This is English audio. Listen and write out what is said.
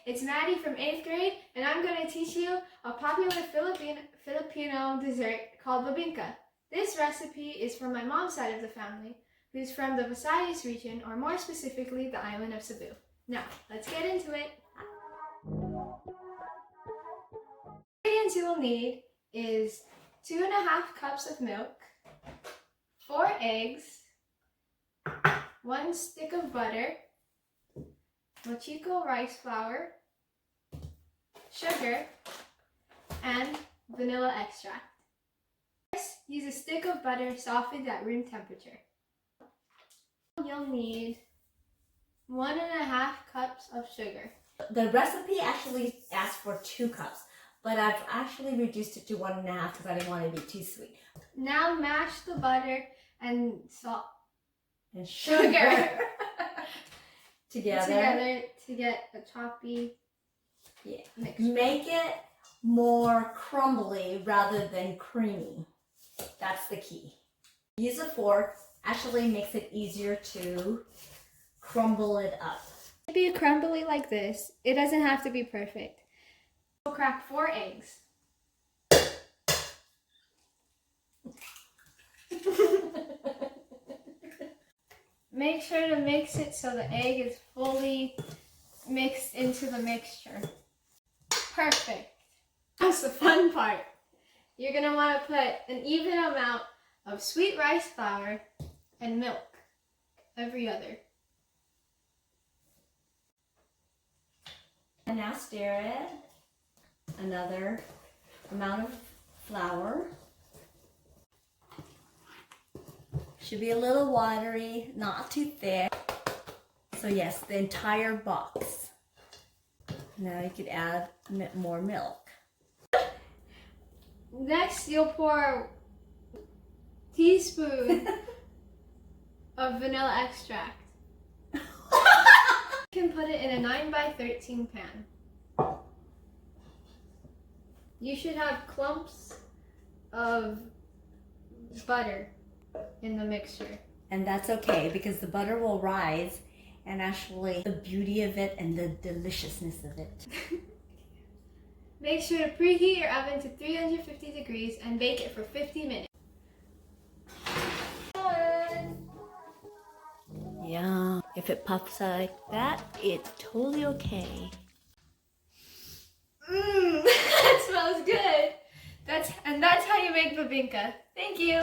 it's Maddie from 8th grade, and I'm going to teach you a popular Filipino dessert called bibingka. This recipe is from my mom's side of the family, who's from the Visayas region, or more specifically, the island of Cebu. Now, let's get into it. The ingredients you will need is 2.5 cups of milk, 4 eggs, 1 stick of butter, mochiko rice flour, sugar, and vanilla extract. First, use a stick of butter softened at room temperature. You'll need 1.5 cups of sugar. The recipe actually asks for 2 cups, but I've actually reduced it to 1.5 because I didn't want it to be too sweet. Now mash the butter and salt and sugar together to get a choppy mixture. Make it more crumbly rather than creamy. That's the key. Use a fork. Actually makes it easier to crumble it up. It be crumbly like this. It doesn't have to be perfect. We'll crack 4 eggs. Make sure to mix it so the egg is fully mixed into the mixture. Perfect. That's the fun part. You're going to want to put an even amount of sweet rice flour and milk every other. And now stir it. Another amount of flour. Should be a little watery, not too thick. So yes, the entire box. Now you could add more milk. Next, you'll pour a teaspoon of vanilla extract. You can put it in a 9x13 pan. You should have clumps of butter in the mixture. And that's okay because the butter will rise, and actually the beauty of it and the deliciousness of it. Make sure to preheat your oven to 350 degrees and bake it for 50 minutes. Yeah, if it puffs like that, it's totally okay. That smells good. That's how you make bibingka. Thank you.